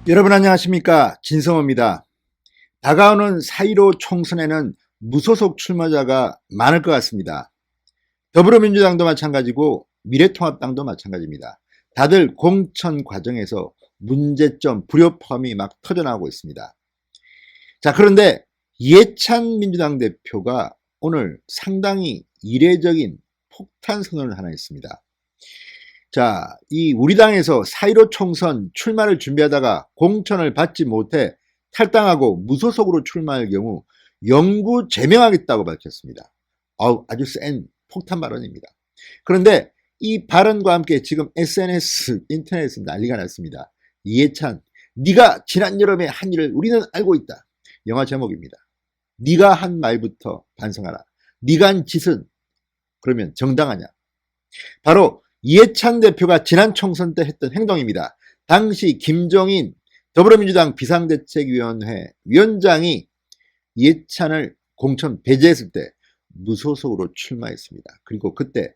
여러분 안녕하십니까, 진성호입니다. 다가오는 4.15 총선에는 무소속 출마자가 많을 것 같습니다. 더불어민주당도 마찬가지고 미래통합당도 마찬가지입니다. 다들 공천 과정에서 문제점, 불협화음이 막 터져나오고 있습니다. 자, 그런데 이해찬 민주당 대표가 오늘 상당히 이례적인 폭탄 선언을 하나 했습니다. 자, 이 우리 당에서 4.15 총선 출마를 준비하다가 공천을 받지 못해 탈당하고 무소속으로 출마할 경우 영구 제명하겠다고 밝혔습니다. 아주 센 폭탄 발언입니다. 그런데 이 발언과 함께 지금 SNS, 인터넷에서 난리가 났습니다. 이해찬, 네가 지난 여름에 한 일을 우리는 알고 있다. 영화 제목입니다. 네가 한 말부터 반성하라. 네가 한 짓은 그러면 정당하냐. 바로 이해찬 대표가 지난 총선 때 했던 행동입니다. 당시 김종인 더불어민주당 비상대책위원회 위원장이 이해찬을 공천 배제했을 때 무소속으로 출마했습니다. 그리고 그때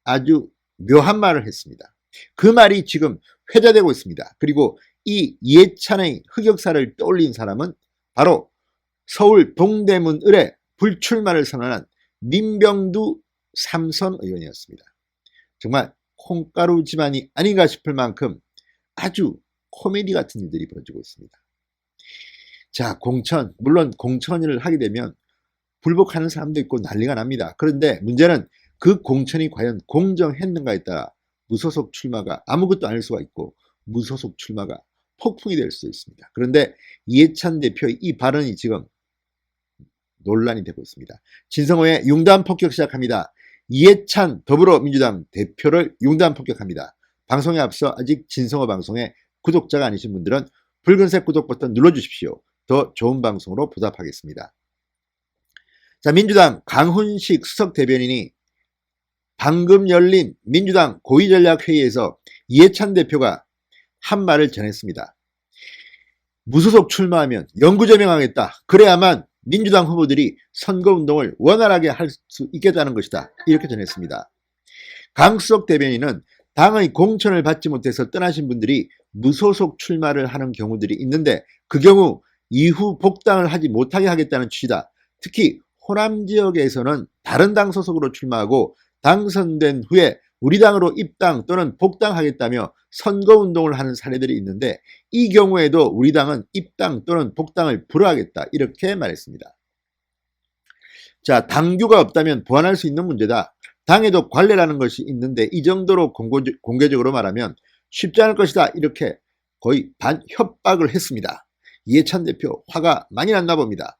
아주 묘한 말을 했습니다. 그 말이 지금 회자되고 있습니다. 그리고 이 이해찬의 흑역사를 떠올린 사람은 바로 서울 동대문 을에 불출마를 선언한 민병두 삼선 의원이었습니다. 정말 콩가루 집안이 아닌가 싶을 만큼 아주 코미디 같은 일들이 벌어지고 있습니다. 자, 공천, 물론 공천을 하게 되면 불복하는 사람도 있고 난리가 납니다. 그런데 문제는 그 공천이 과연 공정했는가에 따라 무소속 출마가 아무것도 아닐 수가 있고 무소속 출마가 폭풍이 될 수 있습니다. 그런데 이해찬 대표의 이 발언이 지금 논란이 되고 있습니다. 진성호의 융단 폭격 시작합니다. 이해찬 더불어민주당 대표를 융단 폭격합니다. 방송에 앞서 아직 진성호 방송에 구독자가 아니신 분들은 붉은색 구독 버튼 눌러주십시오. 더 좋은 방송으로 보답하겠습니다. 자, 민주당 강훈식 수석 대변인이 방금 열린 민주당 고위전략회의에서 이해찬 대표가 한 말을 전했습니다. 무소속 출마하면 영구제명하겠다. 그래야만 민주당 후보들이 선거운동을 원활하게 할 수 있겠다는 것이다. 이렇게 전했습니다. 강수석 대변인은 당의 공천을 받지 못해서 떠나신 분들이 무소속 출마를 하는 경우들이 있는데 그 경우 이후 복당을 하지 못하게 하겠다는 취지다. 특히 호남 지역에서는 다른 당 소속으로 출마하고 당선된 후에 우리 당으로 입당 또는 복당하겠다며 선거운동을 하는 사례들이 있는데 이 경우에도 우리 당은 입당 또는 복당을 불허하겠다 이렇게 말했습니다. 자, 당규가 없다면 보완할 수 있는 문제다. 당에도 관례라는 것이 있는데 이 정도로 공개적으로 말하면 쉽지 않을 것이다 이렇게 거의 반협박을 했습니다. 이해찬 대표 화가 많이 났나 봅니다.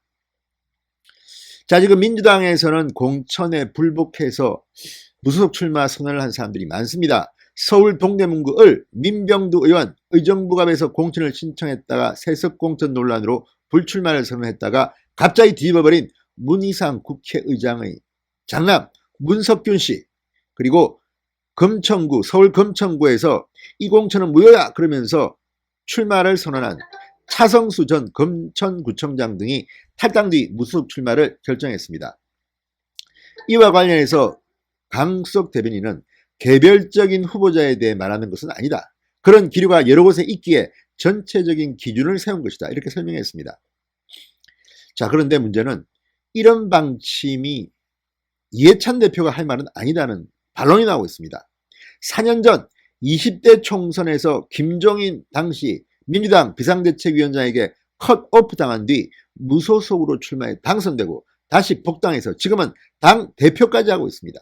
자, 지금 민주당에서는 공천에 불복해서 무소속 출마 선언을 한 사람들이 많습니다. 서울 동대문구 을 민병두 의원 의정부갑에서 공천을 신청했다가 세습 공천 논란으로 불출마를 선언했다가 갑자기 뒤집어버린 문희상 국회의장의 장남 문석균 씨, 그리고 금천구 서울 금천구에서 이 공천은 무효야 그러면서 출마를 선언한 차성수 전 금천구청장 등이 탈당 뒤 무소속 출마를 결정했습니다. 이와 관련해서 강수석 대변인은 개별적인 후보자에 대해 말하는 것은 아니다. 그런 기류가 여러 곳에 있기에 전체적인 기준을 세운 것이다. 이렇게 설명했습니다. 자, 그런데 문제는 이런 방침이 이해찬 대표가 할 말은 아니다는 반론이 나오고 있습니다. 4년 전 20대 총선에서 김종인 당시 민주당 비상대책위원장에게 컷오프 당한 뒤 무소속으로 출마해 당선되고 다시 복당해서 지금은 당 대표까지 하고 있습니다.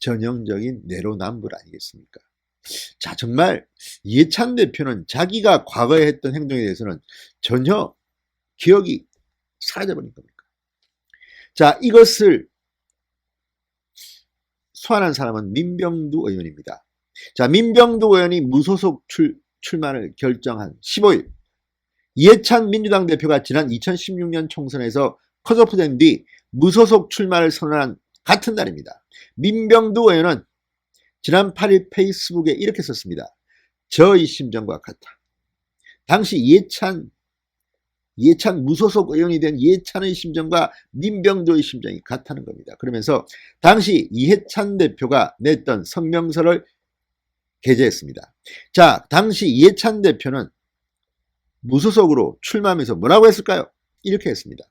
전형적인 내로남불 아니겠습니까? 자, 정말 이해찬 대표는 자기가 과거에 했던 행동에 대해서는 전혀 기억이 사라져버린 겁니까? 자, 이것을 소환한 사람은 민병두 의원입니다. 자, 민병두 의원이 무소속 출마를 결정한 15일 이해찬 민주당 대표가 지난 2016년 총선에서 컷오프된 뒤 무소속 출마를 선언한 같은 날입니다. 민병두 의원은 지난 8일 페이스북에 이렇게 썼습니다. 저의 심정과 같아. 당시 이해찬 무소속 의원이 된 이해찬의 심정과 민병두의 심정이 같다는 겁니다. 그러면서 당시 이해찬 대표가 냈던 성명서를 게재했습니다. 자, 당시 이해찬 대표는 무소속으로 출마하면서 뭐라고 했을까요? 이렇게 했습니다.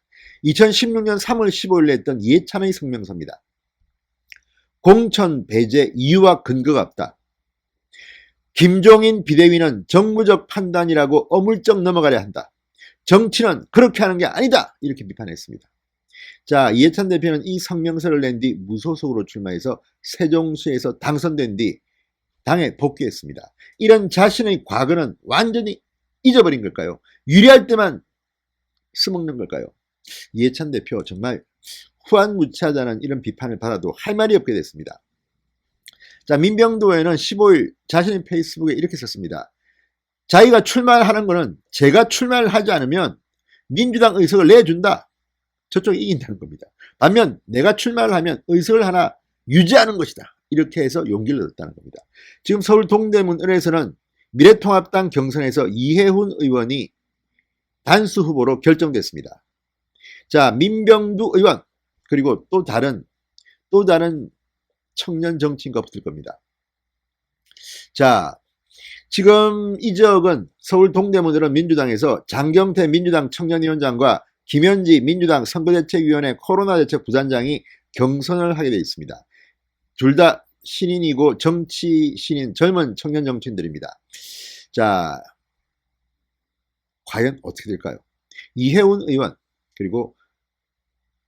2016년 3월 15일에 했던 이해찬의 성명서입니다. 공천 배제 이유와 근거가 없다. 김종인 비대위는 정무적 판단이라고 어물쩍 넘어가려 한다. 정치는 그렇게 하는 게 아니다. 이렇게 비판했습니다. 자, 이해찬 대표는 이 성명서를 낸 뒤 무소속으로 출마해서 세종시에서 당선된 뒤 당에 복귀했습니다. 이런 자신의 과거는 완전히 잊어버린 걸까요? 유리할 때만 쓰먹는 걸까요? 이해찬 대표 정말 후안무치하다는 이런 비판을 받아도 할 말이 없게 됐습니다. 자, 민병도 의원은 15일 자신의 페이스북에 이렇게 썼습니다. 자기가 출마를 하는 거는 제가 출마를 하지 않으면 민주당 의석을 내준다. 저쪽이 이긴다는 겁니다. 반면 내가 출마를 하면 의석을 하나 유지하는 것이다. 이렇게 해서 용기를 얻었다는 겁니다. 지금 서울 동대문 을에서는 미래통합당 경선에서 이해훈 의원이 단수 후보로 결정됐습니다. 자, 민병두 의원 그리고 또 다른 청년 정치인과 붙을 겁니다. 자, 지금 이 지역은 서울 동대문을은 민주당에서 장경태 민주당 청년위원장과 김현지 민주당 선거대책위원회 코로나대책 부단장이 경선을 하게 되어 있습니다. 둘 다 신인이고 정치 신인 젊은 청년 정치인들입니다. 자, 과연 어떻게 될까요? 이해훈 의원 그리고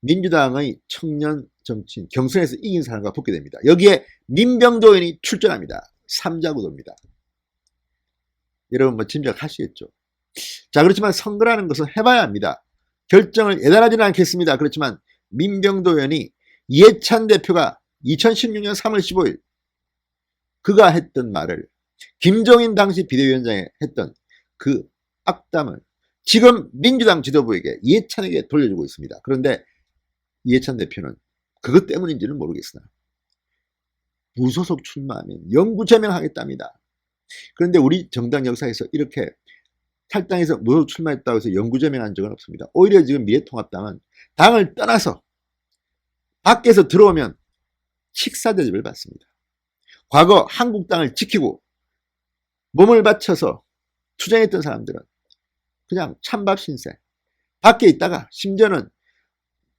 민주당의 청년 정치인 경선에서 이긴 사람과 붙게 됩니다. 여기에 민병도 의원이 출전합니다. 3자 구도입니다. 여러분 뭐 짐작하시겠죠. 자, 그렇지만 선거라는 것은 해봐야 합니다. 결정을 예단하지는 않겠습니다. 그렇지만 민병도 의원이 이해찬 대표가 2016년 3월 15일 그가 했던 말을 김종인 당시 비대위원장이 했던 그 악담을 지금 민주당 지도부에게 이해찬에게 돌려주고 있습니다. 그런데 이해찬 대표는 그것 때문인지는 모르겠으나 무소속 출마하면 영구 제명하겠답니다. 그런데 우리 정당 역사에서 이렇게 탈당해서 무소속 출마했다고 해서 영구 제명한 적은 없습니다. 오히려 지금 미래통합당은 당을 떠나서 밖에서 들어오면 식사 대접을 받습니다. 과거 한국당을 지키고 몸을 바쳐서 투쟁했던 사람들은 그냥 찬밥 신세 밖에 있다가 심지어는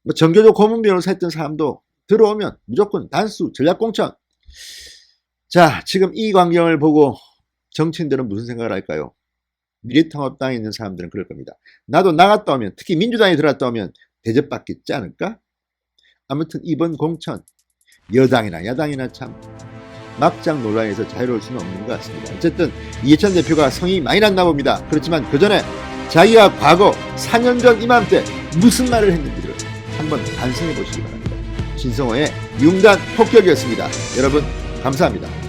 뭐 정교조 고문 변호사 했던 사람도 들어오면 무조건 단수 전략공천. 자, 지금 이 광경을 보고 정치인들은 무슨 생각을 할까요? 미래통합당에 있는 사람들은 그럴 겁니다. 나도 나갔다 오면 특히 민주당에 들어갔다 오면 대접받겠지 않을까? 아무튼 이번 공천 여당이나 야당이나 참 막장 논란에서 자유로울 수는 없는 것 같습니다. 어쨌든 이해찬 대표가 성이 많이 났나 봅니다. 그렇지만 그 전에 자기가 과거 4년 전 이맘때 무슨 말을 했는지를 한번 반성해 보시기 바랍니다. 신성호의 융단 폭격이었습니다. 여러분 감사합니다.